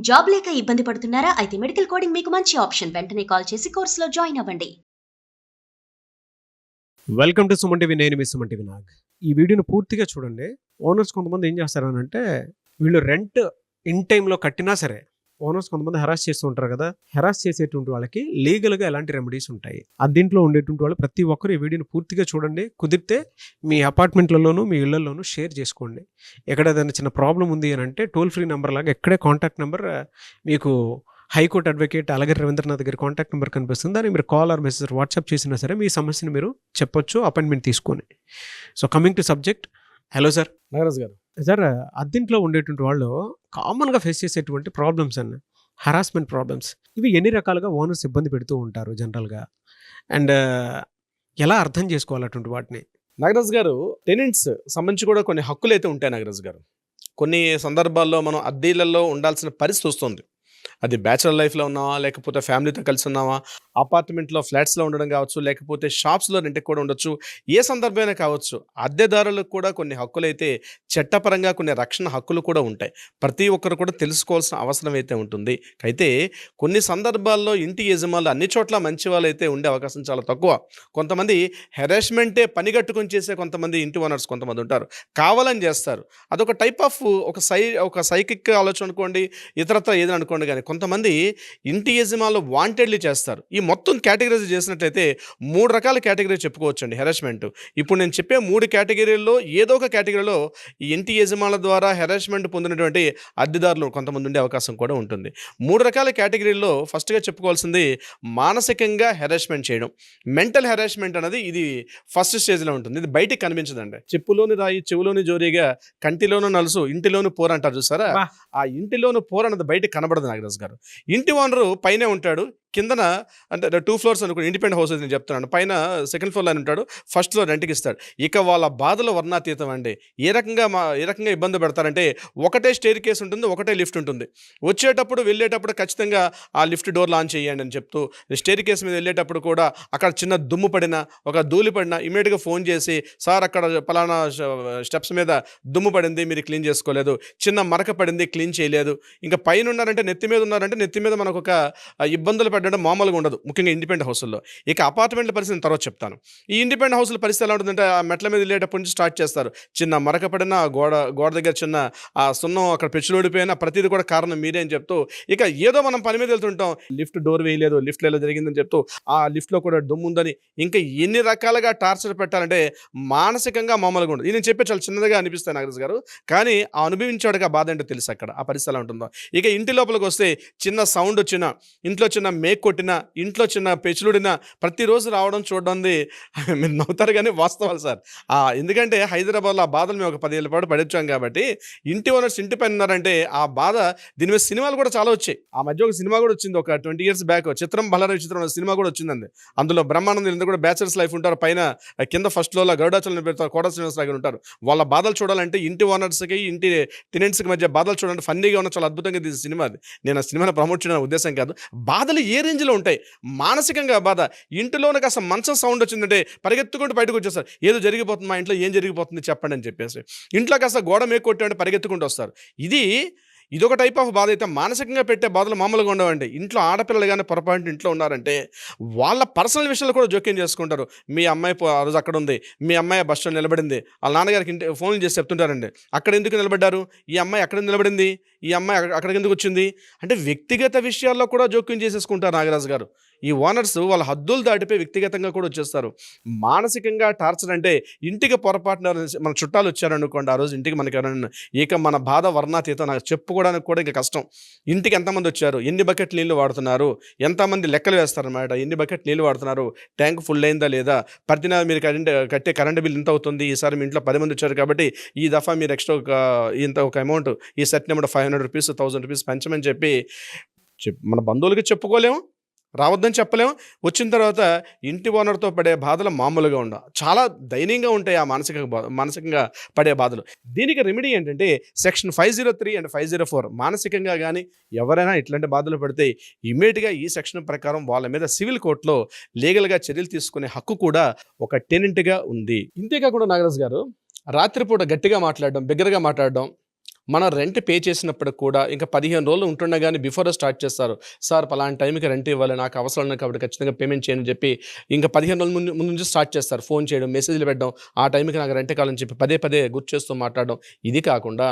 Job లేక ఇబ్బంది పడుతున్నారా? అయితే మెడికల్ కోడింగ్ మీకు మంచి ఆప్షన్. వెంటనే కాల్ చేసి కోర్సులో జాయిన్ అవ్వండి. Welcome to Suman TV. నేను మీ సుమన్ టీవీ నాగ్. ఈ వీడియోని పూర్తిగా చూడండి. ఓనర్స్ కొంతమంది ఏం చేస్తారనంటే, వీళ్ళు రెంట్ ఇన్ టైంలో కట్టినా సరే ఓనర్స్ కొంతమంది హెరాస్ చేస్తూ ఉంటారు కదా. హెరాస్ చేసేటువంటి వాళ్ళకి లీగల్గా ఎలాంటి రెమెడీస్ ఉంటాయి, దీంట్లో ఉండేటువంటి వాళ్ళు ప్రతి ఒక్కరు ఈ వీడియోని పూర్తిగా చూడండి. కుదిరితే మీ అపార్ట్మెంట్లలోనూ మీ ఇళ్లలోనూ షేర్ చేసుకోండి. ఎక్కడ ఏదైనా చిన్న ప్రాబ్లం ఉంది అని అంటే టోల్ ఫ్రీ నెంబర్ లాగా ఎక్కడే కాంటాక్ట్ నెంబర్ మీకు హైకోర్టు అడ్వకేట్ అలాగే రవీంద్రనాథ్ గారి కాంటాక్ట్ నెంబర్ కనిపిస్తుంది. దాన్ని మీరు కాల్ ఆర్ మెసేజ్ వాట్సాప్ చేసినా సరే మీ సమస్యను మీరు చెప్పొచ్చు అపాయింట్మెంట్ తీసుకొని. So coming to subject. Hello sir. Nagaraj గారు. సార్, అద్దెంట్లో ఉండేటువంటి వాళ్ళు కామన్గా ఫేస్ చేసేటువంటి ప్రాబ్లమ్స్ అన్న హరాస్మెంట్ ప్రాబ్లమ్స్, ఇవి ఎన్ని రకాలుగా ఓనర్స్ ఇబ్బంది పెడుతూ ఉంటారు జనరల్గా, అండ్ ఎలా అర్థం చేసుకోవాలి అటువంటి వాటిని? నాగరాజ్ గారు, టెనెంట్స్ సంబంధించి కూడా కొన్ని హక్కులు అయితే ఉంటాయి నాగరాజ్ గారు. కొన్ని సందర్భాల్లో మనం అద్దెలలో ఉండాల్సిన పరిస్థితి వస్తుంది. అది బ్యాచులర్ లైఫ్లో ఉన్నావా, లేకపోతే ఫ్యామిలీతో కలిసి ఉన్నావా, అపార్ట్మెంట్లో ఫ్లాట్స్లో ఉండడం కావచ్చు, లేకపోతే షాప్స్లో రెంట్కి కూడా ఉండొచ్చు, ఏ సందర్భమైనా కావచ్చు. అద్దెదారులకు కూడా కొన్ని హక్కులు అయితే చట్టపరంగా కొన్ని రక్షణ హక్కులు కూడా ఉంటాయి. ప్రతి ఒక్కరు కూడా తెలుసుకోవాల్సిన అవసరం అయితే ఉంటుంది. అయితే కొన్ని సందర్భాల్లో ఇంటి యజమానులు అన్ని చోట్ల మంచి వాళ్ళు అయితే ఉండే అవకాశం చాలా తక్కువ. కొంతమంది హెరాస్మెంటే పనిగట్టుకొని చేసే కొంతమంది ఇంటి ఓనర్స్ కొంతమంది ఉంటారు, కావాలని చేస్తారు. అదొక టైప్ ఆఫ్ ఒక సైకిక్ ఆలోచన అనుకోండి, ఇతరత్ర ఏదైనా అనుకోండి. కానీ కొంతమంది ఇంటి యజమానులు వాంటెడ్లీ చేస్తారు. ఈ మొత్తం కేటగిరీస్ చేసినట్లయితే 3 రకాల కేటగిరీ చెప్పుకోవచ్చు అండి హెరాస్మెంట్. ఇప్పుడు నేను చెప్పే 3 కేటగిరీల్లో ఏదో ఒక కేటగిరీలో ఈ ఇంటి యజమానుల ద్వారా హెరాస్మెంట్ పొందినటువంటి అద్దెదారులు కొంతమంది ఉండే అవకాశం కూడా ఉంటుంది. 3 రకాల కేటగిరీల్లో ఫస్ట్గా చెప్పుకోవాల్సింది మానసికంగా హెరాస్మెంట్ చేయడం. మెంటల్ హెరాస్మెంట్ అనేది ఇది ఫస్ట్ స్టేజ్లో ఉంటుంది. ఇది బయటికి కనిపించదండి. చెప్పులోని రాయి చెవులోని జోరీగా కంటిలోను నలుసు ఇంటిలోను పోరు అంటారు చూసారా. ఆ ఇంటిలోను పోరు అన్నది బయటకు కనబడదు నాగరాజ్ గారు. ఇంటి ఓనరు పైనే ఉంటాడు, కిందన అంటే 2 ఫ్లోర్స్ అనుకో, ఇండిపెండెంట్ హౌసెస్ నేను చెప్తున్నాను. పైన సెకండ్ ఫ్లోర్లో ఉంటాడు, ఫస్ట్ ఫ్లోర్ రెంట్కి ఇస్తాడు. ఇక వాళ్ళ బాధలు వర్ణాతీతం అండి. ఏ రకంగా ఇబ్బంది పెడతారంటే, ఒకటే స్టేర్ కేస్ ఉంటుంది, ఒకటే లిఫ్ట్ ఉంటుంది. వచ్చేటప్పుడు వెళ్ళేటప్పుడు ఖచ్చితంగా ఆ లిఫ్ట్ డోర్ లాంచ్ చేయండి అని చెప్తూ, స్టేర్ కేస్ మీద వెళ్ళేటప్పుడు కూడా అక్కడ చిన్న దుమ్ము పడినా, ఒక ధూళి పడినా ఇమీడియట్గా ఫోన్ చేసి, సార్ అక్కడ పలానా స్టెప్స్ మీద దుమ్ము పడింది, మీరు క్లీన్ చేసుకోలేదు, చిన్న మరక పడింది, క్లీన్ చేయలేదు. ఇంకా పైన ఉన్నారంటే నెత్తి మీద ఉన్నారంటే నెత్తి మీద మనకు ఒక ఇబ్బందులు పడడం మామూలుగా ఉండదు, ముఖ్యంగా ఇండిపెండెంట్ హౌస్లో. ఇక అపార్ట్మెంట్ల పరిస్థితి తర్వాత చెప్తాను. ఈ ఇండిపెండెంట్ హౌస్ల పరిస్థితి ఎలా ఉంటుందంటే, ఆ మెట్ల మీద వెళ్ళేటప్పటి నుంచి స్టార్ట్ చేస్తారు. చిన్న మరక పడిన గోడ దగ్గర చిన్న ఆ సున్నం అక్కడ పెచ్చులోడిపోయినా ప్రతిదీ కూడా కారణం మీరే అని చెప్తూ, ఇక ఏదో మనం పని మీద వెళ్తుంటాం, లిఫ్ట్ డోర్ వేయలేదు, లిఫ్ట్లో ఎలా జరిగిందని చెప్తూ, ఆ లిఫ్ట్లో కూడా దుమ్ము ఉందని, ఇంకా ఎన్ని రకాలుగా టార్చర్ పెట్టాలంటే మానసికంగా మామూలుగా ఉండదు. నేను చెప్పే చాలా చిన్నదిగా అనిపిస్తాను నాగరాజ్ గారు, కానీ ఆ అనుభవించాడుగా బాధ ఏంటో తెలుసు అక్కడ ఆ పరిస్థితి ఎలా ఉంటుందో. ఇక ఇంటి లోపలికి వస్తే చిన్న సౌండ్ వచ్చినా, ఇంట్లో చిన్న మేక్ కొట్టినా, ఇంట్లో చిన్న పెచ్చులుడినా ప్రతిరోజు రావడం చూడడం మీరు నవ్వుతారు కానీ వాస్తవాలు సార్. ఎందుకంటే హైదరాబాద్లో ఆ బాధలు మేము ఒక 10 ఏళ్ళ పాటు పడిచ్చాం కాబట్టి, ఇంటి ఓనర్స్ ఇంటి పైన ఉన్నారంటే ఆ బాధ. దీని మీద సినిమాలు కూడా చాలా వచ్చాయి. ఆ మధ్య ఒక సినిమా కూడా వచ్చింది, ఒక 20 years బ్యాక్, చిత్రం బలార చిత్రం సినిమా కూడా వచ్చిందండి. అందులో బ్రహ్మానందం ఎందుకు కూడా బ్యాచులర్స్ లైఫ్ ఉంటారు, పైన కింద ఫస్ట్ లో గరుడాచలం పెడతారు, కోట శ్రీనివాస గారు ఉంటారు. వాళ్ళ బాధలు చూడాలంటే ఇంటి ఓనర్స్కి ఇంటి టెనెంట్స్కి మధ్య బాధలు చూడాలంటే ఫన్నీగా ఉన్న చాలా అద్భుతంగా తీసిన సినిమా అది. నేను ఆ సినిమాని ప్రమోట్ చేయడం ఉద్దేశం కాదు. బాధలు ఏ రేంజ్లో ఉంటాయి, మానసికంగా బాధ. ఇంటిలోనే కాస్త మంచం సౌండ్ వచ్చిందంటే పరిగెత్తుకుంటూ బయటకు వచ్చేస్తారు. ఏదో జరిగిపోతుంది, మా ఇంట్లో ఏం జరిగిపోతుంది చెప్పండి అని చెప్పేసి. ఇంట్లో కాస్త గోడ మేకొట్టామంటే పరిగెత్తుకుంటూ వస్తారు. ఇదొక టైప్ ఆఫ్ బాధ. అయితే మానసికంగా పెట్టే బాధలు మామూలుగా ఉండవండి. ఇంట్లో ఆడపిల్లలు కానీ పొరపాటు ఇంట్లో ఉన్నారంటే వాళ్ళ పర్సనల్ విషయాలు కూడా జోక్యం చేసుకుంటారు. మీ అమ్మాయి ఆ రోజు అక్కడ ఉంది, మీ అమ్మాయి బస్ స్టాండ్ నిలబడింది, వాళ్ళ నాన్నగారికి ఫోన్లు చేసి చెప్తుంటారండి, అక్కడ ఎందుకు నిలబడ్డారు, ఈ అమ్మాయి అక్కడ నిలబడింది, ఈ అమ్మాయి అక్కడికి ఎందుకు వచ్చింది అంటే వ్యక్తిగత విషయాల్లో కూడా జోక్యం చేసేసుకుంటారు నాగరాజు గారు. ఈ ఓనర్స్ వాళ్ళ హద్దులు దాటిపోయి వ్యక్తిగతంగా కూడా వచ్చేస్తారు. మానసికంగా టార్చర్ అంటే, ఇంటికి పొరపాటున మన చుట్టాలు వచ్చారనుకోండి, ఆ రోజు ఇంటికి మనకి ఎవరైనా, ఇక మన బాధ వర్ణాతీతం. నాకు చెప్పుకోవడానికి కూడా ఇంకా కష్టం. ఇంటికి ఎంతమంది వచ్చారు, ఎన్ని బకెట్ నీళ్ళు వాడుతున్నారు, ఎంతమంది లెక్కలు వేస్తారనమాట. ఎన్ని బకెట్ నీళ్ళు వాడుతున్నారు, ట్యాంక్ ఫుల్ అయిందా లేదా, ప్రతి నెల మీరు కట్టే కరెంట్ బిల్ ఇంత అవుతుంది, ఈసారి మీ ఇంట్లో 10 మంది వచ్చారు కాబట్టి ఈ దఫా మీరు ఎక్స్ట్రా ఒక అమౌంట్, ఈ సెట్ నెంబర్ 500 రూపీస్ 1000 రూపీస్ పెంచమని చెప్పి మన బంధువులకి చెప్పుకోలేము, రావద్దని చెప్పలేము. వచ్చిన తర్వాత ఇంటి ఓనర్తో పడే బాధలు మామూలుగా ఉండవు, చాలా దయనీయంగా ఉంటాయి ఆ మానసికంగా పడే బాధలు. దీనికి రెమెడీ ఏంటంటే సెక్షన్ 503 అండ్ 504. మానసికంగా కానీ ఎవరైనా ఇట్లాంటి బాధలు పడితే ఇమీడియట్గా ఈ సెక్షన్ ప్రకారం వాళ్ళ మీద సివిల్ కోర్టులో లీగల్గా చర్యలు తీసుకునే హక్కు కూడా ఒక టెనెంట్గా ఉంది. ఇంతేకాకుండా నాగరాజు గారు, రాత్రిపూట గట్టిగా మాట్లాడడం, బిగ్గరగా మాట్లాడడం, మన రెంట్ పే చేసినప్పుడు కూడా ఇంకా 15 రోజులు ఉంటుండగానే బిఫోర్ స్టార్ట్ చేస్తారు. సార్ పలానా టైంకి రెంట్ ఇవ్వాలి, నాకు అవసరం ఉన్నాయి కాబట్టి ఖచ్చితంగా పేమెంట్ చేయని చెప్పి ఇంకా 15 రోజుల ముందు నుంచి స్టార్ట్ చేస్తారు. ఫోన్ చేయడం, మెసేజ్లు పెట్టడం, ఆ టైంకి నాకు రెంట్ కావాలని చెప్పి పదే పదే గుర్తు చేస్తూ మాట్లాడడం. ఇది కాకుండా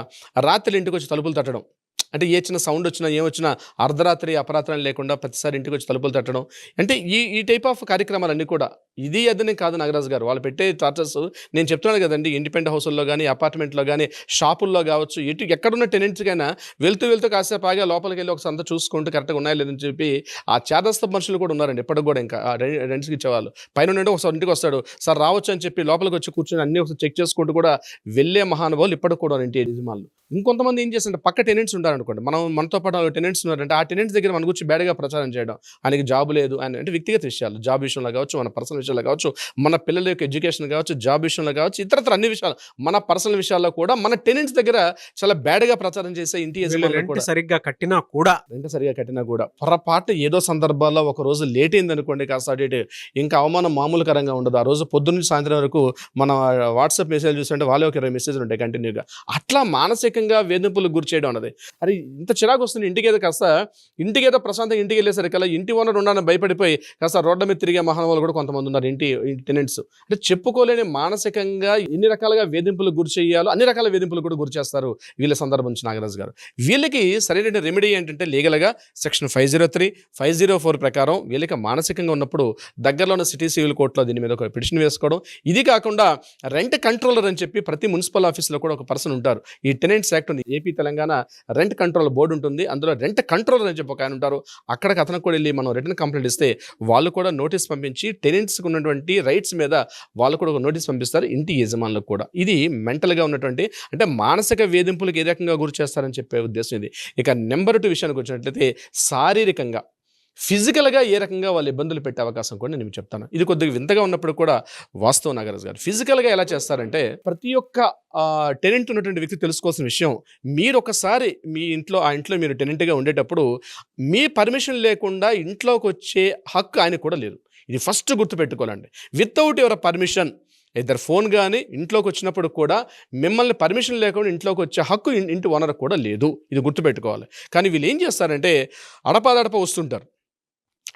రాత్రి ఇంటికి వచ్చి తలుపులు తట్టడం, అంటే ఏ చిన్న సౌండ్ వచ్చినా ఏమొచ్చినా అర్ధరాత్రి అపరాత్రం లేకుండా ప్రతిసారి ఇంటికి వచ్చి తలుపులు తట్టడం. అంటే ఈ టైప్ ఆఫ్ కార్యక్రమాలన్నీ కూడా ఇది అదని కాదు నాగరాజు గారు, వాళ్ళు పెట్టే చార్జెస్ నేను చెప్తున్నాను కదండి. ఇండిపెండెంట్ హౌస్ల్లో కానీ, అపార్ట్మెంట్లో కానీ, షాపుల్లో కావచ్చు, ఎక్కడున్న టెనెంట్స్కైనా వెళ్తూ కాసేపు ఆగా లోపలికి వెళ్ళి ఒకసారి అంతా చూసుకుంటూ కరెక్ట్గా ఉన్నాయా లేదని చెప్పి ఆ చేదస్త మనుషులు కూడా ఉన్నారండి ఇప్పటికి కూడా. ఇంకా రెంట్స్కి ఇచ్చేవాళ్ళు పైన నుండి ఒకసారి ఇంటికి వస్తాడు, సార్ రావచ్చు అని చెప్పి లోపలికి వచ్చి కూర్చొని అన్ని ఒకసారి చెక్ చేసుకుంటూ కూడా వెళ్ళే మహానుభావులు ఇప్పటికి కూడా ఇంటి యజమానులు. ఇంకొంతమంది ఏం చేస్తుంటే పక్క టెనెంట్స్ ఉంటారనుకోండి, మనతో పాటు టెనెంట్స్ ఉన్నారంటే ఆ టెనెంట్స్ దగ్గర మన గురించి బ్యాడ్గా ప్రచారం చేయడం, ఆయనకి జాబ్ లేదు అని, అంటే వ్యక్తిగత విషయాలు, జాబ్ విషయంలో కావచ్చు, మన పర్సనల్ విషయాల్లో కావచ్చు, మన పిల్లల యొక్క ఎడ్యుకేషన్ కావచ్చు, జాబ్ విషయంలో కావచ్చు, ఇతరత్ర అన్ని విషయాలు మన పర్సనల్ విషయాల్లో కూడా మన టెనెంట్స్ దగ్గర చాలా బ్యాడ్గా ప్రచారం చేసే ఇంటి రెంట్ సరిగ్గా కట్టినా కూడా పొరపాటు ఏదో సందర్భాల్లో ఒక రోజు లేట్ అయింది అనుకోండి, కాస్త అటు ఇంకా అవమానం మామూలుకరంగా ఉండదు. ఆ రోజు పొద్దున్న సాయంత్రం వరకు మన వాట్సాప్ మెసేజ్ చూస్తుంటే వాళ్ళే ఒక 20 మెసేజ్లు ఉంటాయి కంటిన్యూగా. అట్లా మానసికంగా వేధింపులకు గురి చేయడం అన్నది. అరే ఇంత చిరాకు వస్తుంది ఇంటికేదో ప్రశాంతంగా ఇంటికి వెళ్ళేసరికల్లా ఇంటి ఓనర్ ఉండాలని భయపడిపోయి కాస్త రోడ్ల మీద తిరిగే మహానుభావులు కూడా కొంతమంది ఉన్నారు ఇంటి టెనెంట్స్. అంటే చెప్పుకోలేని మానసికంగా ఎన్ని రకాలుగా వేధింపులకు గురి చేయాలో అన్ని రకాల వేధింపులు కూడా గురి చేస్తారు వీళ్ళ సందర్భం నుంచి నాగరాజు గారు. వీళ్ళకి సరైన రెమెడీ ఏంటంటే లీగల్గా సెక్షన్ 503, 504 ప్రకారం వీళ్ళకి మానసికంగా ఉన్నప్పుడు దగ్గరలో ఉన్న సిటీ సివిల్ కోర్టులో దీని మీద ఒక పిటిషన్ వేసుకోవడం. ఇది కాకుండా రెంట్ కంట్రోలర్ అని చెప్పి ప్రతి మున్సిపల్ ఆఫీస్లో కూడా ఒక పర్సన్ ఉంటారు. ఈ టెనెంట్స్ యాక్ట్ ఉంది, AP Telangana rent control board ఉంటుంది, అందులో రెంట్ కంట్రోలర్ అని చెప్పి ఒక ఆయన ఉంటారు. అక్కడికి అతనికి కూడా వెళ్ళి మనం రిటర్న్ కంప్లైంట్ ఇస్తే వాళ్ళు కూడా నోటీస్ పంపించి టెనెంట్స్కి ఉన్నటువంటి రైట్స్ మీద వాళ్ళు కూడా ఒక నోటీస్ పంపిస్తారు ఇంటి యజమానులకు కూడా. ఇది మెంటల్గా ఉన్నటువంటి అంటే మానసిక వేధింపులకు ఏ రకంగా గురి చేస్తారని చెప్పే ఉద్దేశం ఇది. ఇక నెంబర్ 2 విషయానికి వచ్చినట్లయితే శారీరకంగా ఫిజికల్గా ఏ రకంగా వాళ్ళు ఇబ్బందులు పెట్టే అవకాశం కూడా నేను చెప్తాను. ఇది కొద్దిగా వింతగా ఉన్నప్పుడు కూడా వాస్తవం నాగరాజు గారు. ఫిజికల్గా ఎలా చేస్తారంటే ప్రతి ఒక్క టెనెంట్ ఉన్నటువంటి వ్యక్తి తెలుసుకోవాల్సిన విషయం, మీరు ఒకసారి మీ ఆ ఇంట్లో మీరు టెనెంట్గా ఉండేటప్పుడు మీ పర్మిషన్ లేకుండా ఇంట్లోకి వచ్చే హక్కు ఆయనకు కూడా లేదు. ఇది ఫస్ట్ గుర్తుపెట్టుకోవాలండి. వితౌట్ యువర్ పర్మిషన్ ఇద్దరు ఫోన్ కానీ ఇంట్లోకి వచ్చినప్పుడు కూడా మిమ్మల్ని పర్మిషన్ లేకుండా ఇంట్లోకి వచ్చే హక్కు ఇంటి ఓనర్ కూడా లేదు. ఇది గుర్తుపెట్టుకోవాలి. కానీ వీళ్ళు ఏం చేస్తారంటే అడపాదడప వస్తుంటారు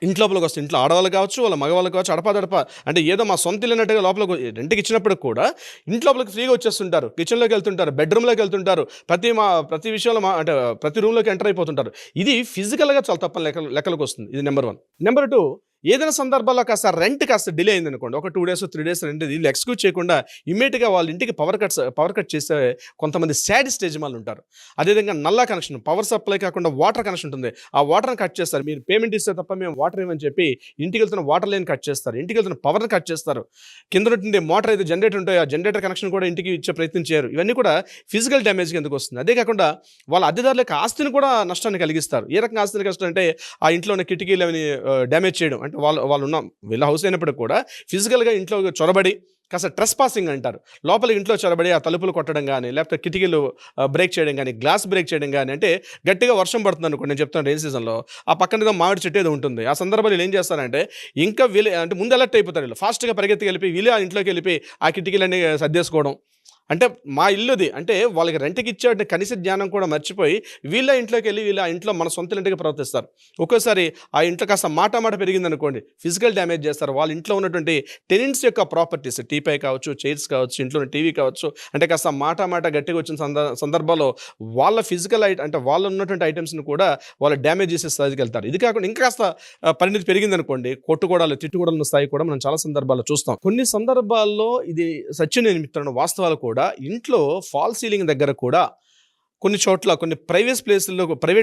ఇంట్లోపలికి వస్తే. ఇంట్లో ఆడవాళ్ళు కావచ్చు, వాళ్ళ మగవాళ్ళు కావచ్చు, అడపాదడప అంటే ఏదో మా సొంత ఇల్లున్నట్టుగా లోపలికి రెంట్కి ఇచ్చినప్పుడు కూడా ఇంట్లోపలికి ఫ్రీగా వచ్చేస్తుంటారు, కిచెన్లోకి వెళ్తుంటారు, బెడ్రూమ్లోకి వెళ్తుంటారు, ప్రతి విషయంలో అంటే ప్రతి రూమ్లోకి ఎంటర్ అయిపోతుంటారు. ఇది ఫిజికల్గా చాలా తప్పని లెక్కలకు వస్తుంది. ఇది నెంబర్ 1. నెంబర్ 2, ఏదైనా సందర్భాల్లో కాస్త కాస్త డిలే అయింది అనుకోండి, ఒక 2 days 3 days రెంట్ వీళ్ళు ఎక్స్క్యూజ్ చేయకుండా ఇమ్మీడియట్గా వాళ్ళ ఇంటికి పవర్ కట్ చేసే కొంతమంది సాడ్ స్టేజ్ వాళ్ళు ఉంటారు. అదేవిధంగా నల్లా కనెక్షన్, పవర్ సప్లై కాకుండా వాటర్ కనెక్షన్ ఉంటుంది, ఆ వాటర్ని కట్ చేస్తారు. మీరు పేమెంట్ ఇస్తే తప్ప మేము వాటర్ ఇవ్వని చెప్పి ఇంటికి వెళ్తున్న వాటర్ లైన్ కట్ చేస్తారు, ఇంటికి వెళ్తున్న పవర్ని కట్ చేస్తారు. కింద నుండి మోటార్ అయితే జనరేటర్ ఉంటాయి, ఆ జనరేటర్ కనెక్షన్ కూడా ఇంటికి ఇచ్చే ప్రయత్నం చేయరు. ఇవన్నీ కూడా ఫిజికల్ డ్యామేజ్కి ఎందుకు వస్తుంది. అదే కాకుండా వాళ్ళ అద్దెదారులకు ఆస్తిని కూడా నష్టాన్ని కలిగిస్తారు. ఏ రకంగా ఆస్తిని కష్టం అంటే ఆ ఇంట్లో ఉన్న కిటికీలు అవి డ్యామేజ్ చేయడం. అంటే వాళ్ళు ఉన్న వీళ్ళ హౌస్ అయినప్పటికీ కూడా ఫిజికల్గా ఇంట్లో చొరబడి కాస్త ట్రెస్ పాసింగ్ అంటారు, లోపల ఇంట్లో చొరబడి ఆ తలుపులు కొట్టడం కానీ, లేకపోతే కిటికీలు బ్రేక్ చేయడం కానీ, గ్లాస్ బ్రేక్ చేయడం కానీ. అంటే గట్టిగా వర్షం పడుతుంది అనుకోండి, నేను చెప్తాను రైన్ సీజన్లో ఆ పక్కన ఏదో మామిడి చెట్టు ఏదో ఉంటుంది, ఆ సందర్భాలు ఏం చేస్తారంటే ఇంకా వీళ్ళు అంటే ముందు అలర్ట్ అయిపోతారు, వీళ్ళు ఫాస్ట్గా పరిగెత్తి వెళ్ళి వీళ్ళు ఆ ఇంట్లోకి వెళ్ళి ఆ కిటికీలన్నీ సర్దేసుకోవడం. అంటే మా ఇల్లుది అంటే వాళ్ళకి రెంట్కి ఇచ్చే కనీస జ్ఞానం కూడా మర్చిపోయి వీళ్ళ ఇంట్లోకి వెళ్ళి వీళ్ళ ఇంట్లో మన సొంత ఇంటికి ప్రవర్తిస్తారు. ఒక్కోసారి ఆ ఇంట్లో కాస్త మాట పెరిగింది అనుకోండి, ఫిజికల్ డ్యామేజ్ చేస్తారు. వాళ్ళ ఇంట్లో ఉన్నటువంటి టెనెంట్స్ యొక్క ప్రాపర్టీస్, టీపై కావచ్చు, చైర్స్ కావచ్చు, ఇంట్లో టీవీ కావచ్చు, అంటే కాస్త మాట గట్టిగా వచ్చిన సందర్భాల్లో వాళ్ళ ఫిజికల్ అంటే వాళ్ళు ఉన్నటువంటి ఐటమ్స్ని కూడా వాళ్ళు డ్యామేజ్ చేసే స్థాయికి వెళ్తారు. ఇది కాకుండా ఇంకా కాస్త పరిణితి పెరిగింది అనుకోండి, కొట్టుకోవడాలు, తిట్టుకోవడాల స్థాయి కూడా మనం చాలా సందర్భాల్లో చూస్తాం. కొన్ని సందర్భాల్లో ఇది సత్యం నేను చెప్తున్నాను, వాస్తవాలు కూడా ఇంట్లో ఫాల్ సీలింగ్ దగ్గర కూడా కొన్ని చోట్ల కొన్ని ప్రైవేట్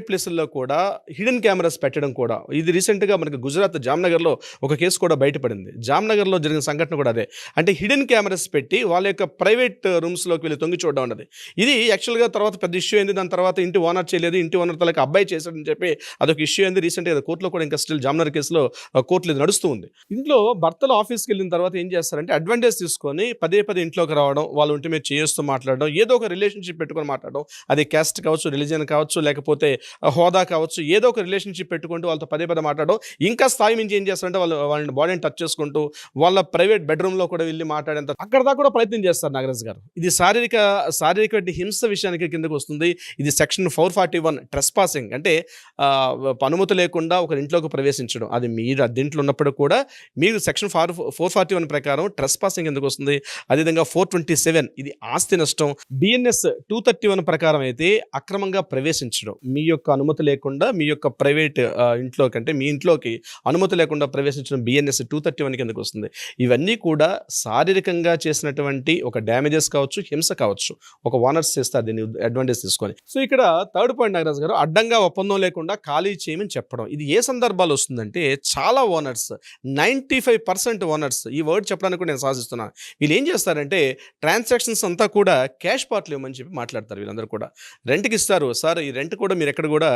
ప్లేసుల్లో కూడా హిడెన్ కెమెరాస్ పెట్టడం కూడా. ఇది రీసెంట్గా మనకి గుజరాత్ జామ్నగర్లో ఒక కేసు కూడా బయటపడింది. జామ్నగర్లో జరిగిన సంఘటన కూడా అదే. అంటే హిడెన్ కెమెరాస్ పెట్టి వాళ్ళ యొక్క ప్రైవేట్ రూమ్స్లోకి వెళ్ళి తొంగి చూడడం ఉన్నది. ఇది యాక్చువల్గా తర్వాత పెద్ద ఇష్యూ అయింది. దాని తర్వాత ఇంటి ఓనర్ చేయలేదు, ఇంటి ఓనర్ తలకి అబ్బాయి చేశాడని చెప్పి అదొక ఇష్యూ అయింది. రీసెంట్గా కోర్టులో కూడా ఇంకా స్టిల్ జామ్నగర్ కేసులో కోర్టులో ఇది నడుస్తూ ఉంది. ఇంట్లో భర్తలు ఆఫీస్కి వెళ్ళిన తర్వాత ఏం చేస్తారంటే అడ్వాంటేజ్ తీసుకొని పదే ఇంట్లోకి రావడం, వాళ్ళ ఇంటి మీద చేస్తూ మాట్లాడడం, ఏదో ఒక రిలేషన్షిప్ పెట్టుకొని మాట్లాడడం, అది క్యాస్ట్ కావచ్చు, రిలీజియన్ కావచ్చు, లేకపోతే హోదా కావచ్చు, ఏదో ఒక రిలేషన్షిప్ పెట్టుకుంటూ వాళ్ళతో పదే పదే మాట్లాడడం, ఇంకా స్థాయి మించి ఏం చేస్తారంటే వాళ్ళని బాడీని టచ్ చేసుకుంటూ వాళ్ళ ప్రైవేట్ బెడ్రూమ్లో కూడా వెళ్ళి మాట్లాడేంత అక్కడ దాకా కూడా ప్రయత్నం చేస్తారు నాగరాజు గారు. ఇది శారీరక హింస విషయానికి కిందకు వస్తుంది. ఇది సెక్షన్ 441 ట్రెస్ పాసింగ్, అంటే అనుమతి లేకుండా ఒక ఇంట్లోకి ప్రవేశించడం. అది మీరు అద్దెంట్లో ఉన్నప్పుడు కూడా మీరు సెక్షన్ 441 ప్రకారం ట్రెస్ పాసింగ్ ఎందుకు వస్తుంది. అదేవిధంగా 427 ఇది ఆస్తి నష్టం. బిఎన్ఎస్ 231 ప్రకారం అయితే అక్రమంగా ప్రవేశించడం, మీ యొక్క అనుమతి లేకుండా మీ యొక్క ప్రైవేట్ ఇంట్లోకి, అంటే మీ ఇంట్లోకి అనుమతి లేకుండా ప్రవేశించడం బిఎన్ఎస్ 231 కిందకు వస్తుంది. ఇవన్నీ కూడా శారీరకంగా చేసినటువంటి ఒక డ్యామేజెస్ కావచ్చు, హింస కావచ్చు, ఒక ఓనర్స్ చేస్తారు దీన్ని అడ్వాంటేజ్ తీసుకొని. సో ఇక్కడ థర్డ్ పాయింట్ నాగరాజు గారు, అడ్డంగా ఒప్పందం లేకుండా ఖాళీ చేయమని చెప్పడం. ఇది ఏ సందర్భాలు వస్తుందంటే చాలా ఓనర్స్, 95% ఓనర్స్, ఈ వర్డ్ చెప్పడానికి కూడా నేను సాధిస్తున్నాను, వీళ్ళు ఏం చేస్తారంటే ట్రాన్సాక్షన్స్ అంతా కూడా క్యాష్ పార్ట్లు ఇవ్వమని చెప్పి మాట్లాడతారు. వీళ్ళందరూ కూడా రెంట్కి ఇస్తారు. సార్ ఈ రెంట్ కూడా మీరు ఎక్కడ కూడా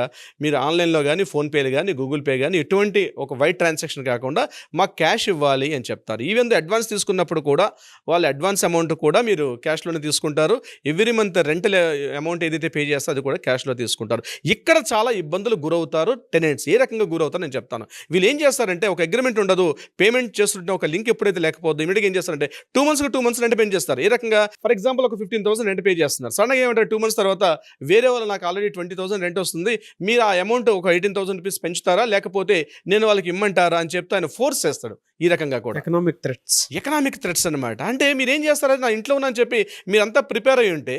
మీరు ఆన్లైన్లో కానీ, ఫోన్పేలు కానీ, గూగుల్ పే కానీ ఎటువంటి ఒక వైట్ ట్రాన్సాక్షన్ కాకుండా మాకు క్యాష్ ఇవ్వాలి అని చెప్తారు. ఈవెన్ అడ్వాన్స్ తీసుకున్నప్పుడు కూడా వాళ్ళు అడ్వాన్స్ అమౌంట్ కూడా మీరు క్యాష్లోనే తీసుకుంటారు. ఎవ్రీ మంత్ రెంటల్ అమౌంట్ ఏదైతే పే చేస్తే అది కూడా క్యాష్లో తీసుకుంటారు. ఇక్కడ చాలా ఇబ్బందులు గురవుతారు టెనెంట్స్. ఏ రకంగా గురవుతారు నేను చెప్తాను. వీళ్ళు ఏం చేస్తారంటే ఒక అగ్రిమెంట్ ఉండదు, పేమెంట్ చేస్తుంటే ఒక లింక్ ఎప్పుడైతే లేకపోతే ఇమీడియట్గా ఏం చేస్తారంటే 2 months రెంట్ పే చేస్తారు. ఏ రకంగా, ఫర్ ఎగ్జాంపుల్ ఒక 15,000 రెంట్ పే చేస్తున్నారు. సడన్గా ఏమంటారు 2 months తర్వాత వేరే వాళ్ళు నాకు ఆల్రెడీ 20,000 రెంట్ వస్తుంది, మీరు ఆ అమౌంట్ ఒక 18,000 రూపీస్ పెంచుతారా లేకపోతే నేను వాళ్ళకి ఇమ్మంటారా అని చెప్తే ఆయన ఫోర్స్ చేస్తాడు. ఈ రకంగా కూడా ఎకనామిక్ థ్రెట్స్ అనమాట. అంటే మీరు ఏం చేస్తారంటే నా ఇంట్లో ఉన్నా అని చెప్పి మీరంతా ప్రిపేర్ అయ్యి ఉంటే,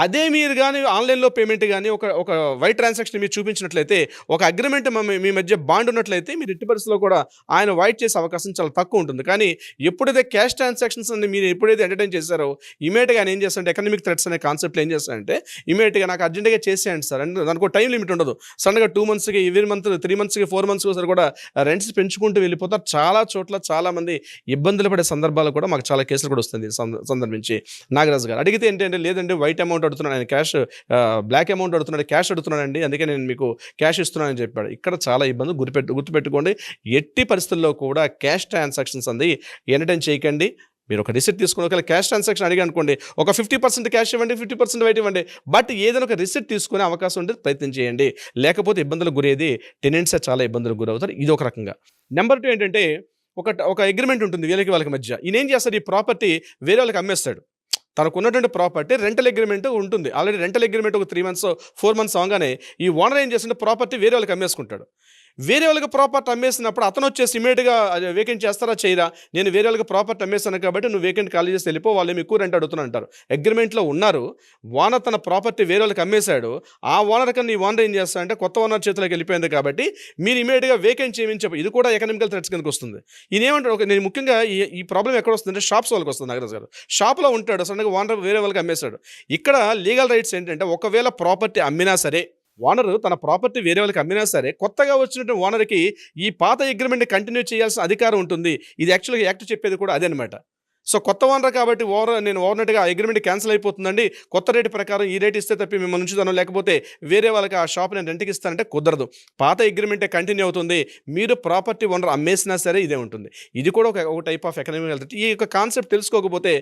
అదే మీరు కానీ ఆన్లైన్లో పేమెంట్ కానీ ఒక వైట్ ట్రాన్సాక్షన్ మీరు చూపించినట్లయితే, ఒక అగ్రిమెంట్ మీ మధ్య బాండ్ ఉన్నట్లయితే మీరు ఎట్టి పరిస్థితుల్లో కూడా ఆయన వైట్ చేసే అవకాశం చాలా తక్కువ ఉంటుంది. కానీ ఎప్పుడైతే క్యాష్ ట్రాన్సాక్షన్స్ అని మీరు ఎప్పుడైతే ఎంటర్టైన్ చేశారో ఇమీడియట్గా ఆయన ఏం చేస్తారంటే ఎకనామిక్ థ్రెట్స్ అనే కాన్సెప్ట్లో ఏం చేస్తారంటే ఇమీడియట్గా నాకు అర్జెంట్గా చేసేయండి సార్ అని, దానికి టైం లిమిట్ ఉండదు. సడన్గా 2 monthsకి, ఎవ్రీ మంత్ 3 monthsకి, 4 monthsకి ఒకసారి కూడా రెంట్స్ పెంచుకుంటూ వెళ్ళిపోతారు. చాలా చోట్ల చాలా మంది ఇబ్బందులు పడే సందర్భాలు కూడా మాకు చాలా కేసులు కూడా వస్తుంది సందర్భించి. నాగరాజు గారు అడిగితే ఏంటంటే లేదండి వైట్ అమౌంట్ అడుగుతున్నాను, ఆయన క్యాష్ బ్లాక్ అమౌంట్ అడుగుతున్నాడు, క్యాష్ అడుగుతున్నానండి, అందుకే నేను మీకు క్యాష్ ఇస్తున్నానని చెప్పాడు. ఇక్కడ చాలా ఇబ్బంది గుర్తుపెట్టుకోండి. ఎట్టి పరిస్థితుల్లో కూడా క్యాష్ ట్రాన్సాక్షన్స్ అంది ఎంటర్టైన్ చేయకండి. మీరు ఒక రిసిప్ట్ తీసుకుని ఒకవేళ క్యాష్ ట్రాన్సాక్షన్ అడిగి అనుకోండి, ఒక 50% క్యాష్ ఇవ్వండి, 50% వైట్ ఇవ్వండి, బట్ ఏదైనా ఒక రిసిప్ట్ తీసుకునే అవకాశం ఉంటే ప్రయత్నం చేయండి. లేకపోతే ఇబ్బందులకు గురేది టెనెంట్సే చాలా ఇబ్బందులకు గురవుతారు. ఇది ఒక రకంగా. నెంబర్ 2 ఏంటంటే ఒక అగ్రిమెంట్ ఉంటుంది వాళ్ళకి మధ్య. ఈయన ఏం చేస్తాడు, ఈ ప్రాపర్టీ వేరే వాళ్ళకి అమ్మేస్తాడు. తనకు ఉన్నటువంటి ప్రాపర్టీ రెంటల్ అగ్రిమెంట్ ఉంటుంది. ఆల్రెడీ రెంటల్ అగ్రిమెంట్ ఒక 3 months 4 months అవగానే ఈ ఓనర్ ఏం చేస్తుంటే ప్రాపర్టీ వేరే వాళ్ళకి అమ్మేసుకుంటాడు. వేరే వాళ్ళకి ప్రాపర్టీ అమ్మేసినప్పుడు అతను వచ్చేసి ఇమీడియట్గా వేకెంట్ చేస్తారా చేయరా, నేను వేరే వాళ్ళకి ప్రాపర్టీ అమ్మేస్తాను కాబట్టి నువ్వు వేకెంట్ ఖాళీ చేసి వెళ్ళిపో, వాళ్ళు ఎక్కువ రెంట్ అడుగుతున్నా అంటారు. అగ్రిమెంట్లో ఉన్నారు, ఓనర్ తన ప్రాపర్టీ వేరే వాళ్ళకి అమ్మేశాడు. ఆ ఓనర్ కన్నా ఈ ఓనర్ ఏం చేస్తారంటే కొత్త ఓనర్ చేతిలోకి వెళ్ళిపోయింది కాబట్టి మీరు ఇమీడియట్గా వేకెంట్ చేయమని చెప్పి, ఇది కూడా ఎకనామికల్ థ్రెట్స్ కిందకి వస్తుంది. ఈయన ఏమంటాడు, నేను ముఖ్యంగా ఈ ప్రాబ్లం ఎక్కడ వస్తుందంటే షాప్స్ వాళ్ళకి వస్తుంది. నాగరాజు గారు షాప్లో ఉంటాడు, సడన్గా ఓనర్ వేరే వాళ్ళకి అమ్మేశాడు. ఇక్కడ లీగల్ రైట్స్ ఏంటంటే ఒకవేళ ప్రాపర్టీ అమ్మినా సరే, ఓనర్ తన ప్రాపర్టీ వేరే వాళ్ళకి అమ్మినా సరే, కొత్తగా వచ్చినటువంటి ఓనర్కి ఈ పాత అగ్రిమెంట్ కంటిన్యూ చేయాల్సిన అధికారం ఉంటుంది. ఇది యాక్చువల్గా యాక్ట్ చెప్పేది కూడా అదే అనమాట. సో కొత్త ఓనర్ కాబట్టి నేను ఓవర్నెట్గా అగ్రిమెంట్ క్యాన్సిల్ అయిపోతుందండి, కొత్త రేటు ప్రకారం ఈ రేట్ ఇస్తే తప్పి మిమ్మల్ని ఉంచుతాను, లేకపోతే వేరే వాళ్ళకి ఆ షాప్ నేను రెంట్కి ఇస్తానంటే కుదరదు. పాత అగ్రిమెంటే కంటిన్యూ అవుతుంది. మీరు ప్రాపర్టీ ఓనర్ అమ్మేసినా సరే ఇదే ఉంటుంది. ఇది కూడా ఒక టైప్ ఆఫ్ ఎకనామిక్. ఈ యొక్క కాన్సెప్ట్ తెలుసుకోకపోతే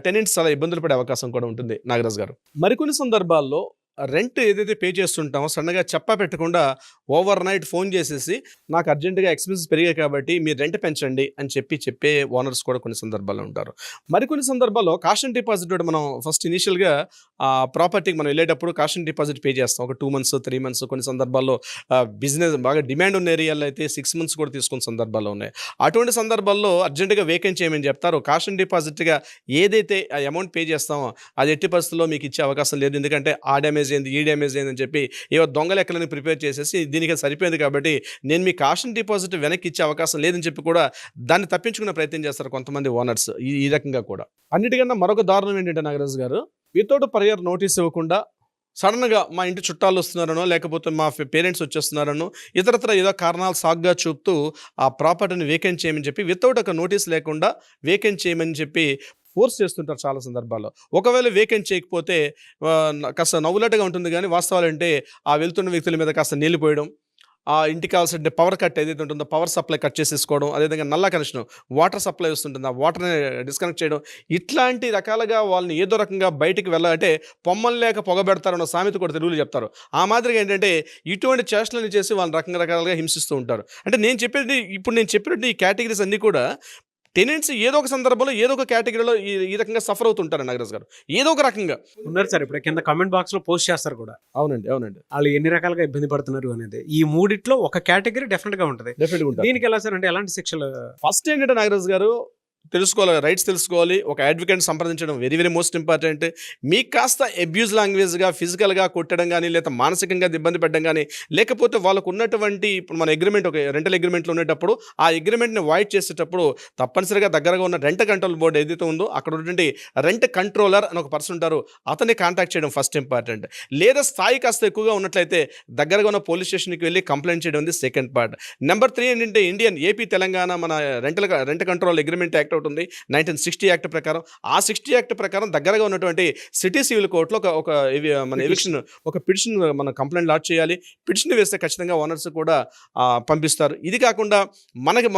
టెనెంట్స్ చాలా ఇబ్బందులు పడే అవకాశం కూడా ఉంటుంది. నాగరాజు గారు మరికొన్ని సందర్భాల్లో రెంట్ ఏదైతే పే చేస్తుంటామో సడన్గా పెట్టకుండా ఓవర్ నైట్ ఫోన్ చేసేసి నాకు అర్జెంటుగా ఎక్స్పెన్సెస్ పెరిగాయి కాబట్టి మీరు రెంట్ పెంచండి అని చెప్పే ఓనర్స్ కూడా కొన్ని సందర్భాల్లో ఉంటారు. మరికొన్ని సందర్భాల్లో కాషన్ డిపాజిట్ మనం ఫస్ట్ ఇనీషియల్గా ప్రాపర్టీకి మనం వెళ్ళేటప్పుడు కాషన్ డిపాజిట్ పే చేస్తాం. ఒక 2 months 3 months, కొన్ని సందర్భాల్లో బిజినెస్ బాగా డిమాండ్ ఉన్న ఏరియాలో అయితే 6 months కూడా తీసుకున్న సందర్భాల్లో ఉన్నాయి. అటువంటి సందర్భాల్లో అర్జెంటుగా వేకెంట్ చేయమని చెప్తారు. కాషన్ డిపాజిట్గా ఏదైతే అమౌంట్ పే చేస్తామో అది ఎట్టి పరిస్థితుల్లో మీకు ఇచ్చే అవకాశం లేదు. ఎందుకంటే ఆ డ్యామేజ్ అయింది, ఈ డ్యామేజ్ అయిందని చెప్పి ఏవో దొంగ లెక్కలని ప్రిపేర్ చేసేసి దీనికి సరిపోయింది కాబట్టి నేను మీ కాషన్ డిపాజిట్ వెనక్కి ఇచ్చే అవకాశం లేదని చెప్పి కూడా దాన్ని తప్పించుకునే ప్రయత్నం చేస్తారు కొంతమంది ఓనర్స్. ఈ రకంగా కూడా. అన్నిటికన్నా మరొక దారుణం ఏంటంటే నాగరాజు గారు, వితౌట్ ప్రయర్ నోటీస్ ఇవ్వకుండా సడన్గా మా ఇంటి చుట్టాలు వస్తున్నారనో లేకపోతే మా పేరెంట్స్ వచ్చేస్తున్నారనో ఇతరత్ర ఏదో కారణాలు సాగ్గా చూపుతూ ఆ ప్రాపర్టీని వేకెంట్ చేయమని చెప్పి వితౌట్ ఒక నోటీస్ లేకుండా వేకెంట్ చేయమని చెప్పి ఫోర్స్ చేస్తుంటారు చాలా సందర్భాల్లో. ఒకవేళ వేకెంట్ చేయకపోతే కాస్త నవ్వులట్టుగా ఉంటుంది, కానీ వాస్తవాలంటే ఆ వెళ్తున్న వ్యక్తుల మీద కాస్త నీళ్లు పోయడం, ఆ ఇంటికి కావాల్సిన పవర్ కట్ ఏదైతే ఉంటుందో పవర్ సప్లై కట్ చేసేసుకోవడం, అదేవిధంగా నల్ల కనెక్షన్ వాటర్ సప్లై వస్తుంటుంది, ఆ వాటర్ని డిస్కనెక్ట్ చేయడం, ఇట్లాంటి రకాలుగా వాళ్ళని ఏదో రకంగా బయటికి వెళ్ళాలంటే పొమ్మలు లేక పొగబెడతారన్న సామెత కూడా తెలుగులో చెప్తారు. ఆ మాదిరిగా ఏంటంటే ఇటువంటి చేష్టలను చేసి వాళ్ళని రకరకాలుగా హింసిస్తూ ఉంటారు. అంటే నేను చెప్పినట్టు ఈ కేటగిరీస్ అన్నీ కూడా టెనెంట్స్ ఏదో ఒక సందర్భంలో ఏదో ఒక కేటగిరీలో ఈ రకంగా సఫర్ అవుతుంటారు నాగరాజ్ గారు, ఏదో ఒక రకంగా ఉన్నారు సార్. ఇప్పుడు కింద కామెంట్ బాక్స్ లో పోస్ట్ చేస్తారు కూడా, అవునండి వాళ్ళు ఎన్ని రకాలుగా ఇబ్బంది పడుతున్నారు అనేది. ఈ మూడిట్లో ఒక కేటగిరీ డెఫినెట్ గా ఉంటుంది. దీనికి ఎలా సార్ అంటే ఎలాంటి శిక్షలు? ఫస్ట్ ఏంటంటే నాగరాజ్ గారు తెలుసుకోవాలి, రైట్స్ తెలుసుకోవాలి. ఒక అడ్వకేట్ సంప్రదించడం వెరీ వెరీ మోస్ట్ ఇంపార్టెంట్. మీకు కాస్త అబ్యూజ్ లాంగ్వేజ్గా ఫిజికల్గా కొట్టడం కానీ, లేదా మానసికంగా ఇబ్బంది పెట్టడం కానీ, లేకపోతే వాళ్ళకు ఉన్నటువంటి ఇప్పుడు మన అగ్రిమెంట్ ఒక రెంటల్ అగ్రిమెంట్లో ఉండేటప్పుడు ఆ అగ్రిమెంట్ని వాయిడ్ చేసేటప్పుడు తప్పనిసరిగా దగ్గరగా ఉన్న రెంట్ కంట్రోల్ బోర్డు ఏదైతే ఉందో అక్కడ ఉన్నటువంటి రెంట్ కంట్రోలర్ అని ఒక పర్సన్ ఉంటారు, అతన్ని కాంటాక్ట్ చేయడం ఫస్ట్ ఇంపార్టెంట్. లేదా స్థాయి కాస్త ఎక్కువగా ఉన్నట్లయితే దగ్గరగా ఉన్న పోలీస్ స్టేషన్కి వెళ్ళి కంప్లైంట్ చేయడం ఉంది సెకండ్ పార్ట్. నెంబర్ 3 ఏంటంటే ఇండియన్ ఏపీ తెలంగాణ మన రెంట్ కంట్రోల్ అగ్రిమెంట్ యాక్ట్ ఒకటి ఉంది 1960 యాక్ట్ ప్రకారం. ఆ 60 యాక్ట్ ప్రకారం దగ్గరగా ఉన్నటువంటి సిటీ సివిల్ కోర్టులో మన ఎవిక్షన్ ఒక పిటిషన్ మన కంప్లైంట్ లాడ్జ్ చేయాలి. పిటిషన్ వేస్తే ఖచ్చితంగా ఓనర్స్ కూడా పంపిస్తారు. ఇది కాకుండా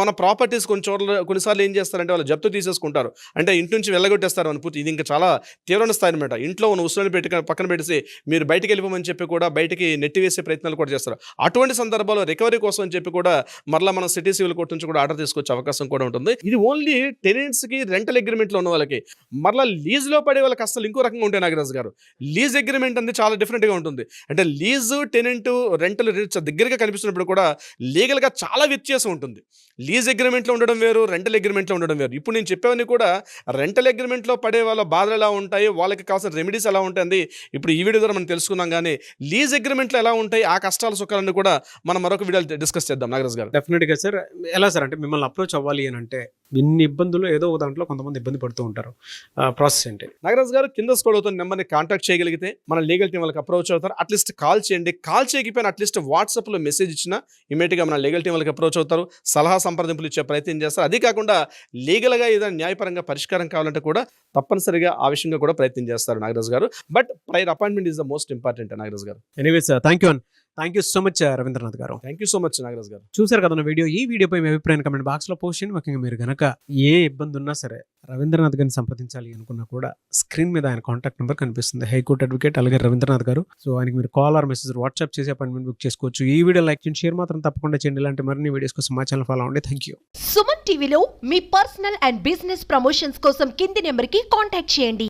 మన ప్రాపర్టీస్ కొన్నిసార్లు ఏం చేస్తారంటే వాళ్ళు జప్తు తీసేసుకుంటారు, అంటే ఇంటి నుంచి వెళ్ళగొట్టేస్తారు అని పూర్తి. ఇది ఇంకా చాలా తీవ్రమైన స్థాయి అనమాట. ఇంట్లో ఉన్న ఉసులను పక్కన పెట్టేసి మీరు బయటికి వెళ్ళిపోమని చెప్పి కూడా బయటికి నెట్టివేసే ప్రయత్నాలు కూడా చేస్తారు. అటువంటి సందర్భాల్లో రికవరీ కోసం అని చెప్పి కూడా మరలా మనం సిటీ సివిల్ కోర్టు నుంచి కూడా ఆర్డర్ తీసుకొచ్చే అవకాశం కూడా ఉంటుంది. ఇది ఓన్లీ టెనెంట్స్కి రెంటల్ అగ్రిమెంట్లో ఉన్న వాళ్ళకి. మరలా లీజ్లో పడే వాళ్ళకి అసలు ఇంకో రకంగా ఉంటాయి నాగరాజ్ గారు. లీజ్ అగ్రిమెంట్ అనేది చాలా డిఫరెంట్గా ఉంటుంది. అంటే లీజు టెనెంట్ రెంటల్ దగ్గరగా కనిపిస్తున్నప్పుడు కూడా లీగల్గా చాలా వ్యత్యాసం ఉంటుంది. లీజ్ అగ్రిమెంట్లో ఉండడం వేరు, రెంటల్ అగ్రిమెంట్లో ఉండడం వేరు. ఇప్పుడు నేను చెప్పేవన్నీ కూడా రెంటల్ అగ్రిమెంట్లో పడే వాళ్ళ బాధలు ఎలా ఉంటాయి, వాళ్ళకి కావాల్సిన రెమెడీస్ ఎలా ఉంటుంది ఇప్పుడు ఈ వీడియో ద్వారా మనం తెలుసుకున్నాం. కానీ లీజ్ అగ్రిమెంట్లో ఎలా ఉంటాయి ఆ కష్టాల సుఖాలన్నీ కూడా మనం మరొక వీడియోలో డిస్కస్ చేద్దాం నాగరాజ్ గారు. డెఫినెట్గా సార్. ఎలా సార్ అంటే మిమ్మల్ని అప్రోచ్ అవ్వాలి అని అంటే ఇన్ని ఇబ్బందులు ఏదో ఒక దాంట్లో కొంతమంది ఇబ్బంది పడుతూ ఉంటారు, ప్రాసెస్ ఏంటి? నాగరాజ్ గారు కింద స్క్రోల్ అవుతున్న నెంబర్ని కాంటాక్ట్ చేయగలిగితే మన లీగల్ టీం వాళ్ళకి అప్రోచ్ అవుతారు. అట్లీస్ట్ కాల్ చేయండి. కాల్ చేయకపోయినా అట్లీస్ట్ వాట్సాప్లో మెసేజ్ ఇచ్చినా ఇమీడియట్గా మన లీగల్ టీం వాళ్ళకి అప్రోచ్ అవుతారు, సలహా సంప్రదింపులు ఇచ్చే ప్రయత్నం చేస్తారు. అది కాకుండా లీగల్గా ఏదైనా న్యాయపరంగా పరిష్కారం కావాలంటే కూడా తప్పనిసరిగా ఆ విషయంగా కూడా ప్రయత్నం చేస్తారు Nagaraj garu. But prior appointment is the most important Nagaraj garu. Anyways thank you so much Ravindranath garu. Thank you so much Nagaraj garu. చూసారు కదా వీడియో. ఈ వీడియోపై మీ అభిప్రాయం కమెంట్ బాక్స్లో పోస్ట్ చేయండి. ముఖ్యంగా మీరు కనుక ఏ ఇబ్బంది ఉన్నా సరే రవీంద్రనాథ్ గారిని సంప్రదించాలి అనుకున్నా కూడా స్క్రీన్ మీద ఆయన కాంటాక్ట్ నెంబర్ కనిపిస్తుంది, హైకోర్టు అడ్వకేట్ అలాగే రవీంద్రనాథ్ గారు. సో ఆయనకి మీరు కాల్ ఆర్ మెసేజ్ వాట్సాప్ చేసి అపాయింట్మెంట్ బుక్ చేసుకోవచ్చు. ఈ వీడియో లైక్ చేయండి, షేర్ మాత్రం తప్పకుండా చేయండి. ఇలాంటి మరిన్ని వీడియోస్ కోసం మా ఛానల్ ఫాలో అవ్వండి. Thank you. సుమన్ టీవీలో మీ పర్సనల్ అండ్ బిజినెస్ ప్రమోషన్స్ కోసం కింది నెంబర్కి కాంటాక్ట్ చేయండి.